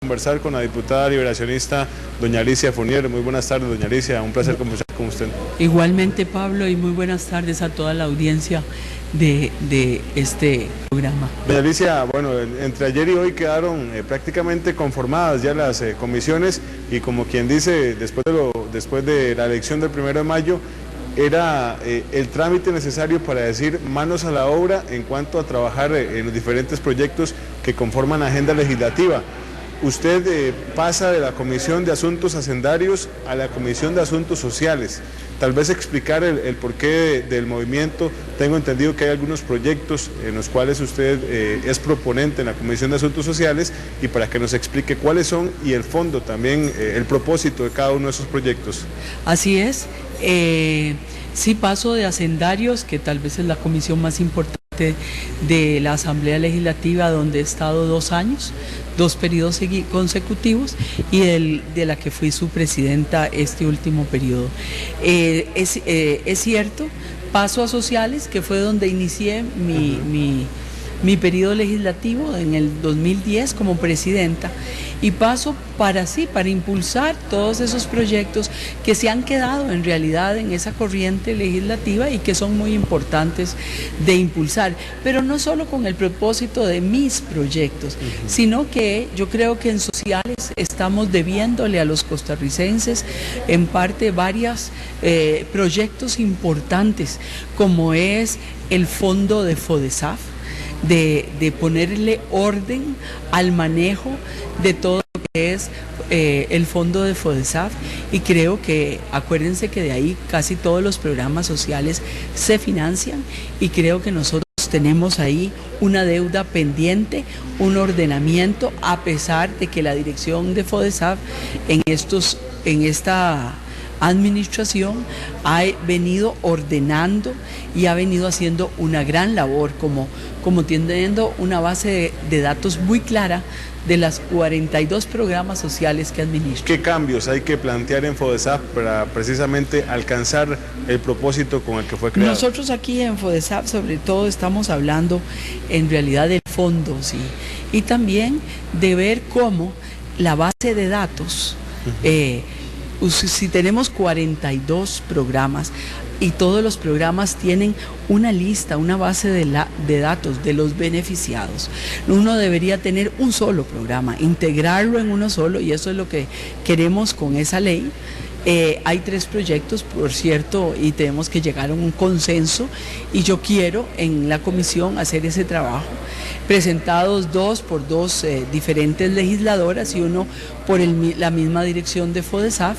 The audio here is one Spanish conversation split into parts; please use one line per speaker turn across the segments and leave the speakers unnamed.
Conversar con la diputada liberacionista doña Alicia Fournier. Muy buenas tardes, doña Alicia, un placer conversar con usted.
Igualmente, Pablo, y muy buenas tardes a toda la audiencia de este programa.
Doña Alicia, bueno, entre ayer y hoy quedaron prácticamente conformadas ya las comisiones y como quien dice, después de la elección del 1 de mayo, era el trámite necesario para decir manos a la obra en cuanto a trabajar en los diferentes proyectos que conforman la agenda legislativa. Usted pasa de la Comisión de Asuntos Hacendarios a la Comisión de Asuntos Sociales. Tal vez explicar el porqué del movimiento. Tengo entendido que hay algunos proyectos en los cuales usted es proponente en la Comisión de Asuntos Sociales y para que nos explique cuáles son y el fondo también, el propósito de cada uno de esos proyectos.
Así es. Sí paso de Hacendarios, que tal vez es la comisión más importante de la Asamblea Legislativa, donde he estado 2 años, 2 periodos consecutivos, y de la que fui su presidenta este último periodo. Es cierto, paso a Sociales, que fue donde inicié mi periodo legislativo en el 2010 como presidenta, y paso para impulsar todos esos proyectos que se han quedado en realidad en esa corriente legislativa y que son muy importantes de impulsar, pero no solo con el propósito de mis proyectos, sino que yo creo que en Sociales estamos debiéndole a los costarricenses en parte varios proyectos importantes, como es el fondo de FODESAF, de ponerle orden al manejo de todo lo que es el fondo de FODESAF, y creo que, acuérdense que de ahí casi todos los programas sociales se financian, y creo que nosotros tenemos ahí una deuda pendiente, un ordenamiento, a pesar de que la dirección de FODESAF en esta administración ha venido ordenando y ha venido haciendo una gran labor como teniendo una base de datos muy clara de las 42 programas sociales que administra.
¿Qué cambios hay que plantear en FODESAF para precisamente alcanzar el propósito con el que fue creado?
Nosotros aquí en FODESAF sobre todo estamos hablando en realidad del fondo, sí, y también de ver cómo la base de datos, si tenemos 42 programas y todos los programas tienen una lista, una base de datos de los beneficiados, uno debería tener un solo programa, integrarlo en uno solo, y eso es lo que queremos con esa ley. Hay 3 proyectos, por cierto, y tenemos que llegar a un consenso, y yo quiero en la comisión hacer ese trabajo, presentados 2 por 2 diferentes legisladoras y 1 por la misma dirección de FODESAF,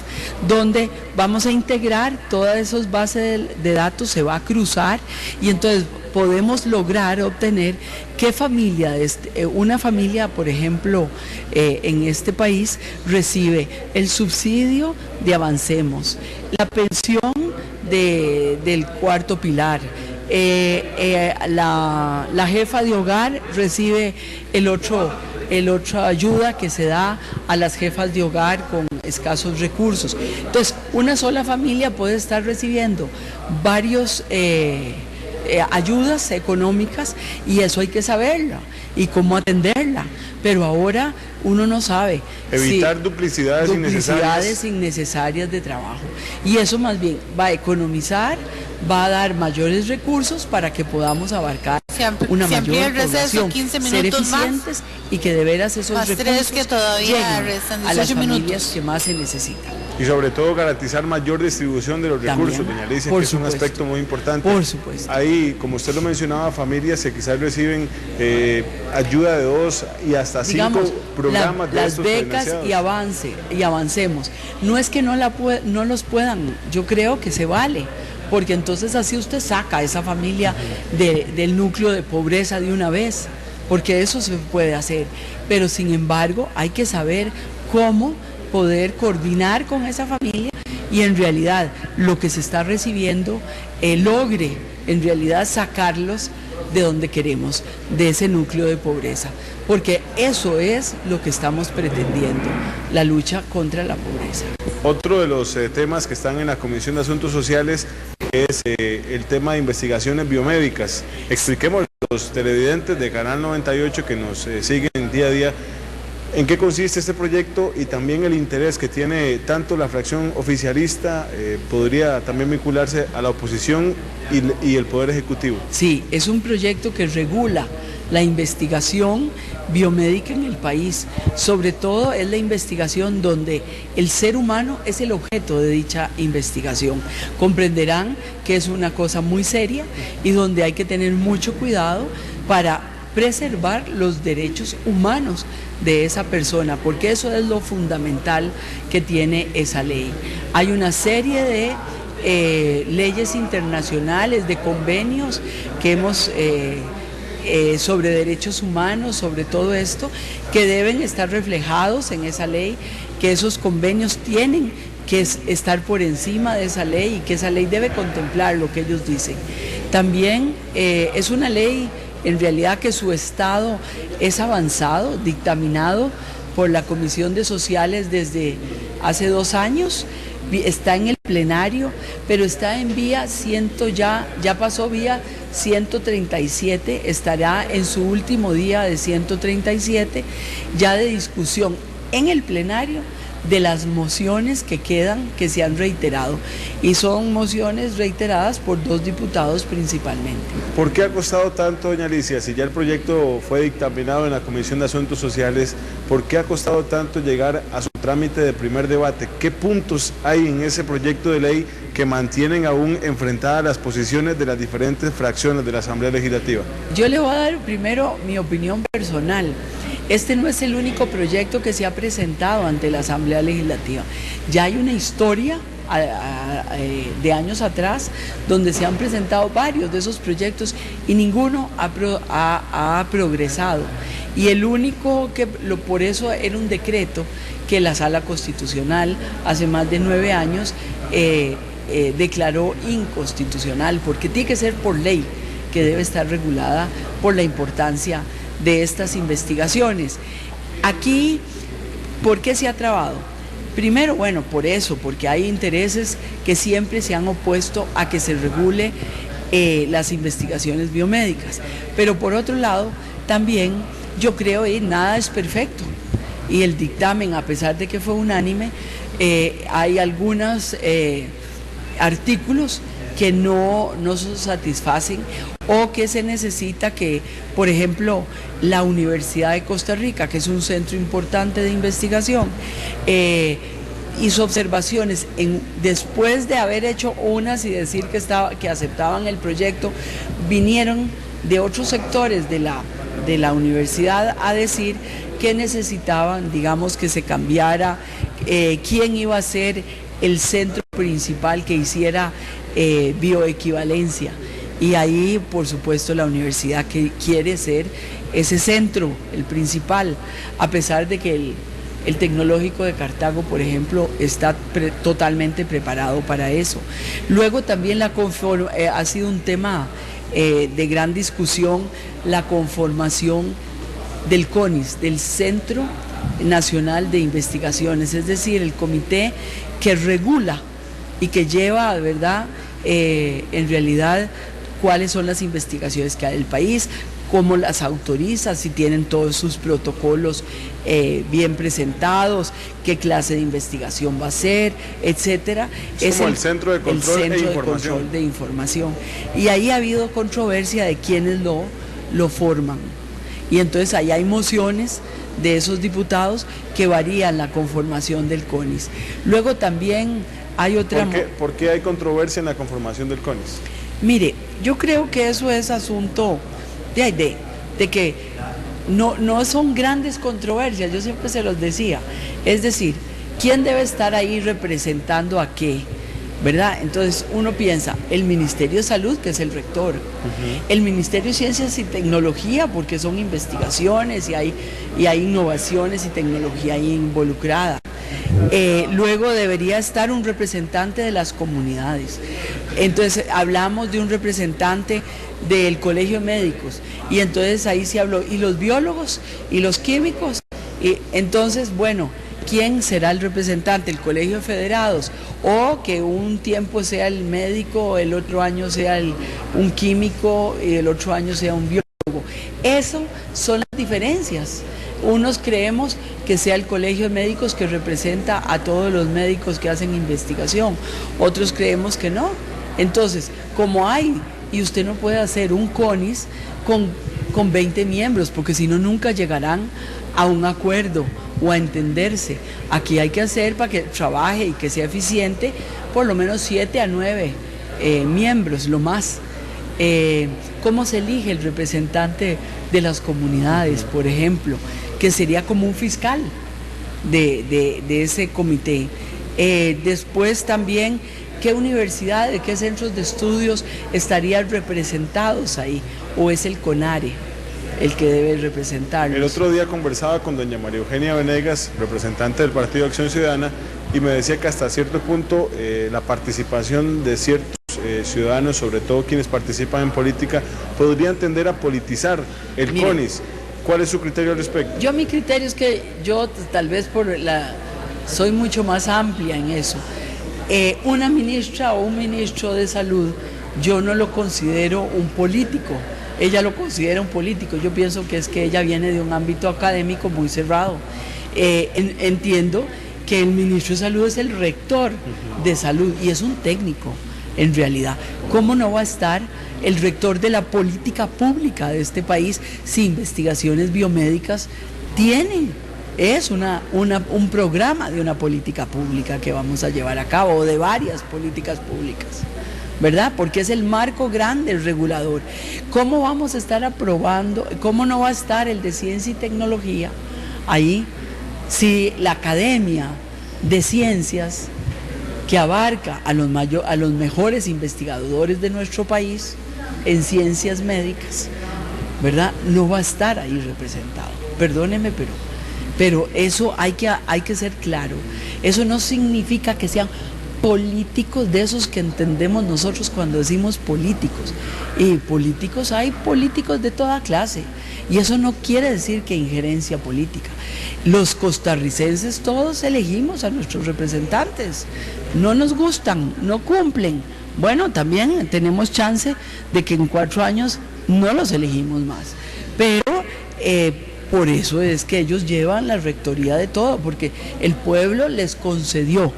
donde vamos a integrar todas esas bases de datos, se va a cruzar, y entonces podemos lograr obtener qué familia, una familia, por ejemplo, en este país recibe el subsidio de Avancemos, la pensión del cuarto pilar, la jefa de hogar recibe el otra ayuda que se da a las jefas de hogar con escasos recursos. Entonces, una sola familia puede estar recibiendo varios ayudas económicas, y eso hay que saberla y cómo atenderla, pero ahora uno no sabe.
Evitar duplicidades
innecesarias de trabajo, y eso más bien va a economizar, va a dar mayores recursos para que podamos abarcar una mayor población,
15 minutos
ser eficientes
más,
y que de veras esos recursos
que todavía
lleguen
restan
a las familias
minutos
que más se necesitan.
Y sobre todo garantizar mayor distribución de los recursos, doña Alicia, que es un aspecto muy importante.
Por supuesto.
Ahí, como usted lo mencionaba, familias que quizás reciben ayuda de 2 y hasta 5 programas de
las becas y avancemos. No es que no los puedan, yo creo que se vale, porque entonces así usted saca a esa familia del núcleo de pobreza de una vez, porque eso se puede hacer, pero sin embargo hay que saber cómo poder coordinar con esa familia y en realidad lo que se está recibiendo logre en realidad sacarlos de donde queremos, de ese núcleo de pobreza, porque eso es lo que estamos pretendiendo, la lucha contra la pobreza.
Otro de los temas que están en la Comisión de Asuntos Sociales es el tema de investigaciones biomédicas. Expliquemos a los televidentes de Canal 98 que nos siguen día a día ¿En qué consiste este proyecto y también el interés que tiene tanto la fracción oficialista, podría también vincularse a la oposición y el Poder Ejecutivo?
Sí, es un proyecto que regula la investigación biomédica en el país. Sobre todo es la investigación donde el ser humano es el objeto de dicha investigación. Comprenderán que es una cosa muy seria y donde hay que tener mucho cuidado para preservar los derechos humanos de esa persona, porque eso es lo fundamental que tiene esa ley. Hay una serie de leyes internacionales, de convenios que hemos sobre derechos humanos, sobre todo esto, que deben estar reflejados en esa ley, que esos convenios tienen que estar por encima de esa ley y que esa ley debe contemplar lo que ellos dicen. También es una ley en realidad que su estado es avanzado, dictaminado por la Comisión de Sociales desde hace 2 años, está en el plenario, pero está en vía ya pasó vía 137, estará en su último día de 137, ya de discusión en el plenario de las mociones que quedan, que se han reiterado, y son mociones reiteradas por 2 diputados principalmente.
¿Por qué ha costado tanto, doña Alicia, si ya el proyecto fue dictaminado en la Comisión de Asuntos Sociales, por qué ha costado tanto llegar a su trámite de primer debate? ¿Qué puntos hay en ese proyecto de ley que mantienen aún enfrentadas las posiciones de las diferentes fracciones de la Asamblea Legislativa?
Yo le voy a dar primero mi opinión personal. Este no es el único proyecto que se ha presentado ante la Asamblea Legislativa. Ya hay una historia de años atrás donde se han presentado varios de esos proyectos y ninguno ha progresado. Y el único por eso era un decreto que la Sala Constitucional hace más de 9 años declaró inconstitucional, porque tiene que ser por ley que debe estar regulada por la importancia de estas investigaciones. Aquí, ¿por qué se ha trabado? Primero, bueno, por eso, porque hay intereses que siempre se han opuesto a que se regule las investigaciones biomédicas. Pero por otro lado, también yo creo que nada es perfecto. Y el dictamen, a pesar de que fue unánime, hay algunos artículos que no se satisfacen o que se necesita que, por ejemplo, la Universidad de Costa Rica, que es un centro importante de investigación, hizo observaciones después de haber hecho unas y decir que aceptaban el proyecto, vinieron de otros sectores de la universidad a decir que necesitaban, digamos, que se cambiara quién iba a ser el centro principal que hiciera bioequivalencia. Y ahí, por supuesto, la universidad que quiere ser ese centro, el principal, a pesar de que el Tecnológico de Cartago, por ejemplo, está totalmente preparado para eso. Luego también ha sido un tema de gran discusión la conformación del CONIS, del Centro Nacional de Investigaciones, es decir, el comité que regula y que lleva, ¿verdad?, en realidad, cuáles son las investigaciones que hay del país, cómo las autoriza, si tienen todos sus protocolos bien presentados, qué clase de investigación va a ser, etcétera.
Es como el Centro de Control
de Información. Y ahí ha habido controversia de quiénes lo forman. Y entonces ahí hay mociones de esos diputados que varían la conformación del CONIS. Luego también hay otra...
¿Por qué hay controversia en la conformación del CONIS?
Mire, yo creo que eso es asunto de que no son grandes controversias, yo siempre se los decía. Es decir, ¿quién debe estar ahí representando a qué? ¿Verdad? Entonces uno piensa, el Ministerio de Salud, que es el rector, el Ministerio de Ciencias y Tecnología, porque son investigaciones y hay innovaciones y tecnología ahí involucrada. Luego debería estar un representante de las comunidades. Entonces hablamos de un representante del Colegio de Médicos y entonces ahí se habló, y los biólogos y los químicos, y entonces, bueno, ¿quién será el representante? ¿El Colegio de Federados? O que un tiempo sea el médico, el otro año sea un químico y el otro año sea un biólogo. Eso son las diferencias. Unos creemos que sea el Colegio de Médicos que representa a todos los médicos que hacen investigación, otros creemos que no. Entonces, como hay, y usted no puede hacer un CONIS con 20 miembros, porque si no nunca llegarán a un acuerdo o a entenderse. Aquí hay que hacer, para que trabaje y que sea eficiente, por lo menos 7 a 9 miembros, lo más. ¿Cómo se elige el representante de las comunidades, por ejemplo? Que sería como un fiscal de ese comité. Después también, ¿qué universidades, qué centros de estudios estarían representados ahí? ¿O es el CONARE el que debe representarlos?
El otro día conversaba con doña María Eugenia Venegas, representante del Partido Acción Ciudadana, y me decía que hasta cierto punto la participación de ciertos ciudadanos, sobre todo quienes participan en política, podrían tender a politizar el CONIS. ¿Cuál es su criterio al respecto?
Mi criterio es que yo tal vez soy mucho más amplia en eso. Una ministra o un ministro de salud, yo no lo considero un político. Ella lo considera un político. Yo pienso que es que ella viene de un ámbito académico muy cerrado. Entiendo que el ministro de salud es el rector de salud y es un técnico en realidad. ¿Cómo no va a estar el rector de la política pública de este país si investigaciones biomédicas tienen? Es un programa de una política pública que vamos a llevar a cabo, o de varias políticas públicas, ¿verdad? Porque es el marco grande, el regulador. ¿Cómo vamos a estar aprobando, cómo no va a estar el de ciencia y tecnología ahí si la academia de ciencias, que abarca a los mejores investigadores de nuestro país en ciencias médicas, ¿verdad?, no va a estar ahí representado? Perdóneme, pero eso hay que ser claro. Eso no significa que sean políticos de esos que entendemos nosotros cuando decimos políticos. Y políticos, hay políticos de toda clase. Y eso no quiere decir que injerencia política. Los costarricenses todos elegimos a nuestros representantes. No nos gustan, no cumplen. Bueno, también tenemos chance de que en 4 años no los elegimos más. Pero por eso es que ellos llevan la rectoría de todo, porque el pueblo les concedió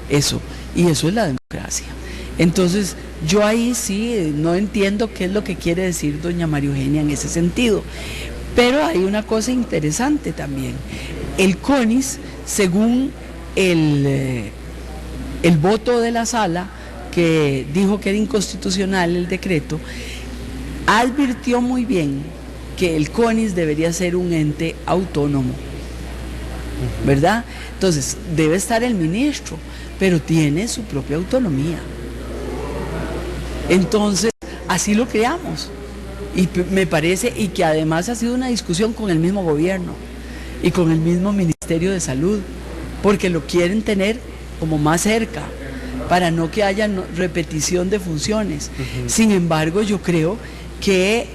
eso, y eso es la democracia. Entonces, yo ahí sí no entiendo qué es lo que quiere decir doña María Eugenia en ese sentido. Pero hay una cosa interesante también. El CONIS, según el voto de la sala, que dijo que era inconstitucional el decreto, advirtió muy bien que el CONIS debería ser un ente autónomo, ¿verdad? Entonces, debe estar el ministro, pero tiene su propia autonomía. Entonces, así lo creamos. Y me parece, y que además ha sido una discusión con el mismo gobierno y con el mismo Ministerio de Salud, porque lo quieren tener como más cerca, para no que haya repetición de funciones. Sin embargo, yo creo que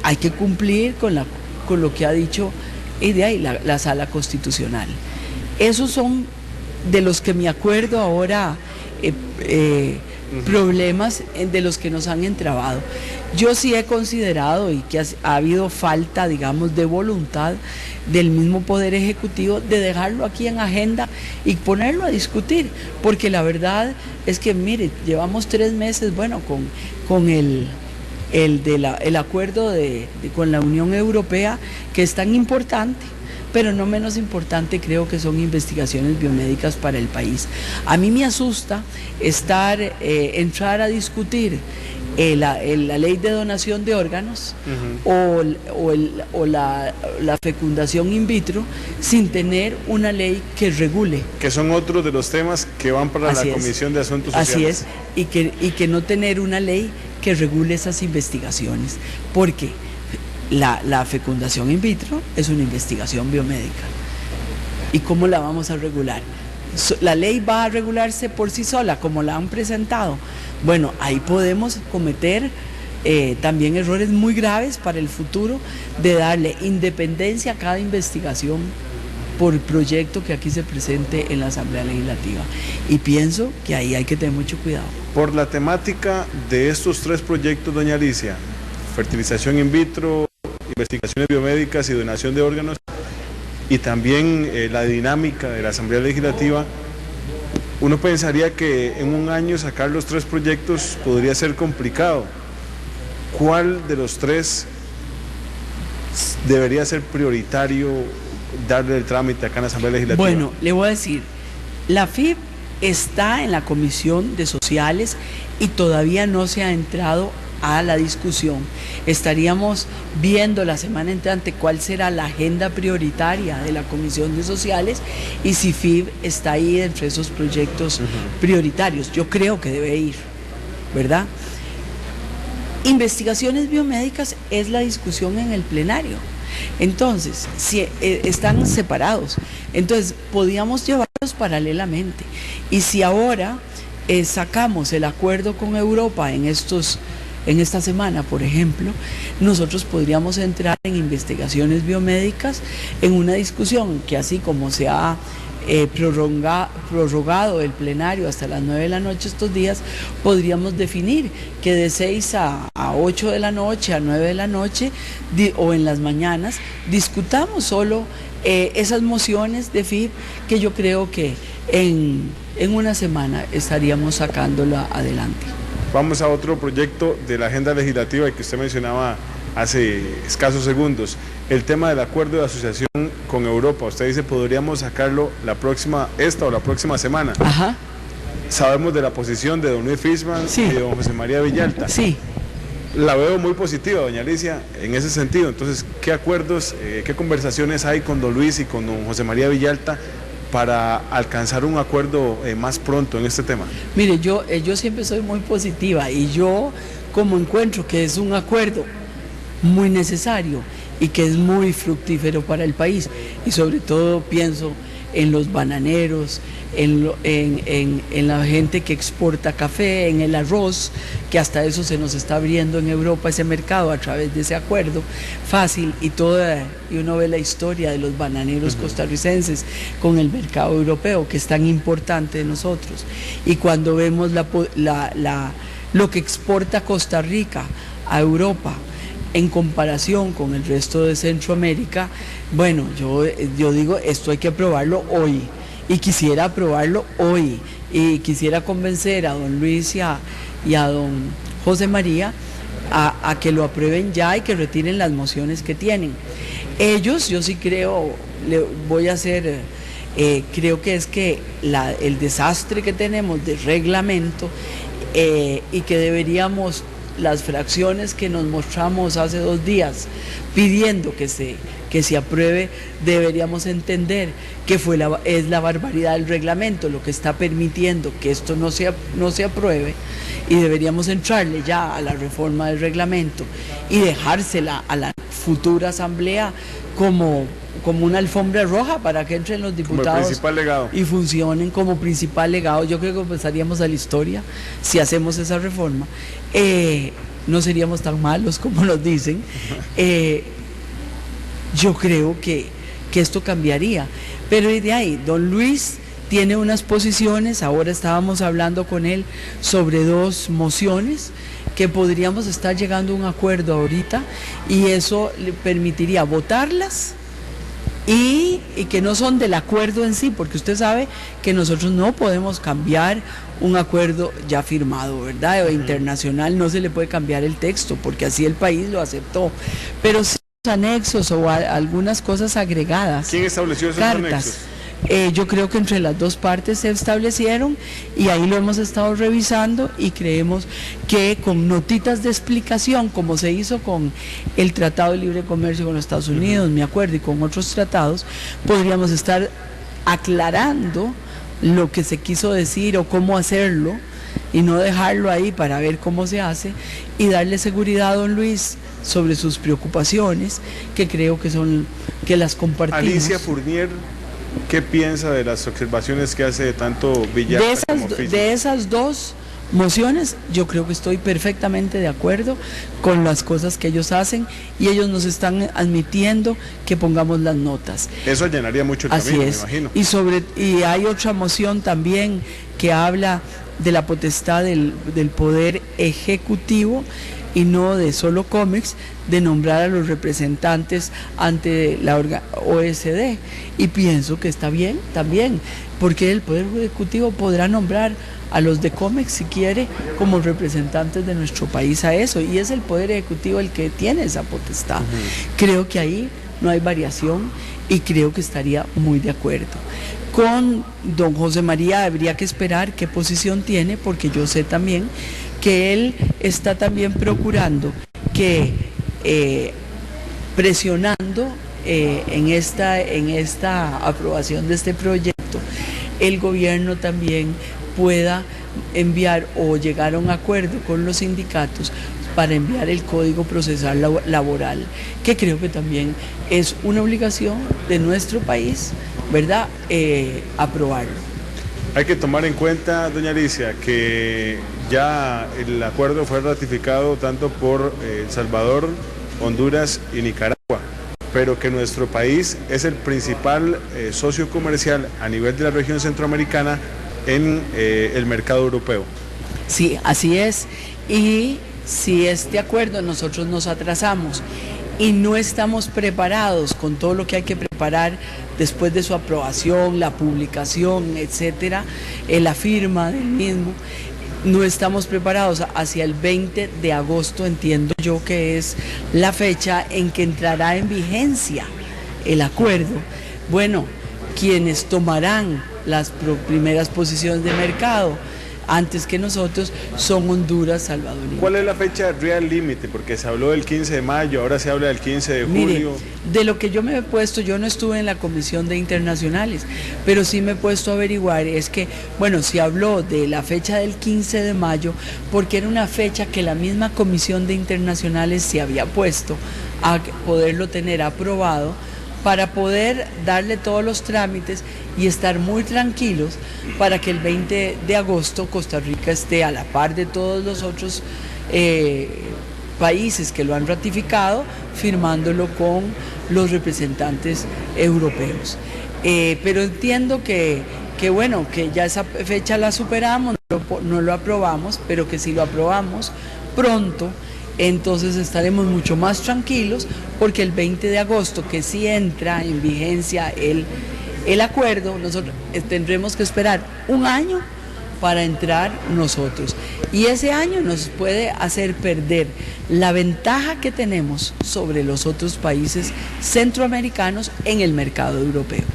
hay que cumplir con lo que ha dicho la Sala Constitucional. Esos son de los que me acuerdo ahora, problemas de los que nos han entrabado. Yo sí he considerado, y que ha habido falta, digamos, de voluntad del mismo Poder Ejecutivo de dejarlo aquí en agenda y ponerlo a discutir, porque la verdad es que, mire, llevamos 3 meses, bueno, con el acuerdo con la Unión Europea, que es tan importante, pero no menos importante creo que son investigaciones biomédicas para el país. A mí me asusta entrar a discutir la ley de donación de órganos o la fecundación in vitro sin tener una ley que regule. Que son otros de los temas que van para la Comisión de Asuntos Sociales. Así es, y que no tener una ley que regule esas investigaciones, porque la fecundación in vitro es una investigación biomédica. ¿Y cómo la vamos a regular? ¿La ley va a regularse por sí sola, como la han presentado? Bueno, ahí podemos cometer también errores muy graves para el futuro, de darle independencia a cada investigación por proyecto que aquí se presente en la Asamblea Legislativa. Y pienso que ahí hay que tener mucho cuidado. Por la temática de estos 3 proyectos, doña Alicia, fertilización in vitro, investigaciones biomédicas y donación de órganos,
y también la dinámica de la Asamblea Legislativa, uno pensaría que en un año sacar los 3 proyectos podría ser complicado. ¿Cuál de los 3 debería ser prioritario darle el trámite acá en la Asamblea Legislativa?
Bueno, le voy a decir, la FIP está en la Comisión de Sociales y todavía no se ha entrado a la discusión. Estaríamos viendo la semana entrante cuál será la agenda prioritaria de la Comisión de Sociales y si FIP está ahí entre esos proyectos prioritarios. Yo creo que debe ir, ¿verdad? Investigaciones biomédicas es la discusión en el plenario. Entonces, si están separados, entonces podíamos llevarlos paralelamente. Y si ahora sacamos el acuerdo con Europa en esta semana, por ejemplo, nosotros podríamos entrar en investigaciones biomédicas en una discusión que, así como se ha prorrogado el plenario hasta las 9 de la noche estos días, podríamos definir que de 6 a 8 de la noche, a 9 de la noche o en las mañanas, discutamos solo esas mociones de FIP que yo creo que en una semana estaríamos sacándola adelante.
Vamos a otro proyecto de la agenda legislativa que usted mencionaba hace escasos segundos, el tema del acuerdo de asociación con Europa. Usted dice podríamos sacarlo esta o la próxima semana.
Ajá.
Sabemos de la posición de don Luis Fishman,
sí,
y de don José María Villalta.
Sí.
La veo muy positiva, doña Alicia, en ese sentido. Entonces, ¿qué acuerdos, qué conversaciones hay con don Luis y con don José María Villalta para alcanzar un acuerdo más pronto en este tema?
Mire, yo siempre soy muy positiva y yo, como encuentro que es un acuerdo muy necesario y que es muy fructífero para el país, y sobre todo pienso en los bananeros, en la gente que exporta café, en el arroz, que hasta eso se nos está abriendo en Europa ese mercado a través de ese acuerdo fácil, y uno ve la historia de los bananeros costarricenses con el mercado europeo, que es tan importante de nosotros, y cuando vemos lo que exporta Costa Rica a Europa en comparación con el resto de Centroamérica, bueno, yo digo, esto hay que aprobarlo hoy, y quisiera aprobarlo hoy, y quisiera convencer a don Luis y a don José María a que lo aprueben ya y que retiren las mociones que tienen. Ellos, yo sí creo, creo que es que el desastre que tenemos de reglamento y que deberíamos, las fracciones que nos mostramos hace 2 días pidiendo que se apruebe, deberíamos entender que es la barbaridad del reglamento lo que está permitiendo que esto no se apruebe, y deberíamos entrarle ya a la reforma del reglamento y dejársela a la futura asamblea como una alfombra roja para que entren los diputados y funcionen como principal legado. Yo creo que pasaríamos a la historia si hacemos esa reforma. No seríamos tan malos como nos dicen. Yo creo que esto cambiaría. Pero de ahí, don Luis tiene unas posiciones, ahora estábamos hablando con él sobre 2 mociones que podríamos estar llegando a un acuerdo ahorita, y eso le permitiría votarlas y que no son del acuerdo en sí, porque usted sabe que nosotros no podemos cambiar un acuerdo ya firmado, ¿verdad? O internacional, no se le puede cambiar el texto, porque así el país lo aceptó, pero sí los anexos o algunas cosas agregadas.
¿Quién estableció esos anexos?
Yo creo que entre las 2 partes se establecieron, y ahí lo hemos estado revisando, y creemos que con notitas de explicación, como se hizo con el Tratado de Libre Comercio con los Estados Unidos, me acuerdo, y con otros tratados, podríamos estar aclarando lo que se quiso decir o cómo hacerlo, y no dejarlo ahí para ver cómo se hace, y darle seguridad a don Luis sobre sus preocupaciones, que creo que las compartimos.
Alicia Fournier, ¿qué piensa de las observaciones que hace tanto Villalta como Fishman?
De esas 2 mociones, yo creo que estoy perfectamente de acuerdo con las cosas que ellos hacen, y ellos nos están admitiendo que pongamos las notas.
Eso allanaría mucho el camino, me imagino.
Y hay otra moción también que habla de la potestad del Poder Ejecutivo, y no de solo COMEX, de nombrar a los representantes ante la OSD. Y pienso que está bien también, porque el Poder Ejecutivo podrá nombrar a los de COMEX si quiere como representantes de nuestro país a eso, y es el Poder Ejecutivo el que tiene esa potestad. Creo que ahí no hay variación y creo que estaría muy de acuerdo. Con don José María habría que esperar qué posición tiene, porque yo sé también que él está también procurando que, presionando en esta aprobación de este proyecto, el gobierno también pueda enviar o llegar a un acuerdo con los sindicatos para enviar el Código Procesal Laboral, que creo que también es una obligación de nuestro país, ¿verdad?, aprobarlo.
Hay que tomar en cuenta, doña Alicia, que ya el acuerdo fue ratificado tanto por El Salvador, Honduras y Nicaragua, pero que nuestro país es el principal socio comercial a nivel de la región centroamericana en el mercado europeo.
Sí, así es. Y si este acuerdo nosotros nos atrasamos y no estamos preparados con todo lo que hay que preparar después de su aprobación, la publicación, etcétera, la firma del mismo, no estamos preparados hacia el 20 de agosto, entiendo yo que es la fecha en que entrará en vigencia el acuerdo. Bueno, quienes tomarán las primeras posiciones de mercado antes que nosotros son Honduras, Salvador y Nicaragua.
¿Cuál es la fecha real límite? Porque se habló del 15 de mayo, ahora se habla del 15 de julio.
Mire, de lo que yo me he puesto, yo no estuve en la Comisión de Internacionales, pero sí me he puesto a averiguar, es que, bueno, se habló de la fecha del 15 de mayo, porque era una fecha que la misma Comisión de Internacionales se había puesto a poderlo tener aprobado, para poder darle todos los trámites y estar muy tranquilos para que el 20 de agosto Costa Rica esté a la par de todos los otros países que lo han ratificado, firmándolo con los representantes europeos. Pero entiendo que bueno, que ya esa fecha la superamos, no lo aprobamos, pero que si lo aprobamos pronto, entonces estaremos mucho más tranquilos, porque el 20 de agosto, que sí entra en vigencia el acuerdo, nosotros tendremos que esperar un año para entrar nosotros. Y ese año nos puede hacer perder la ventaja que tenemos sobre los otros países centroamericanos en el mercado europeo.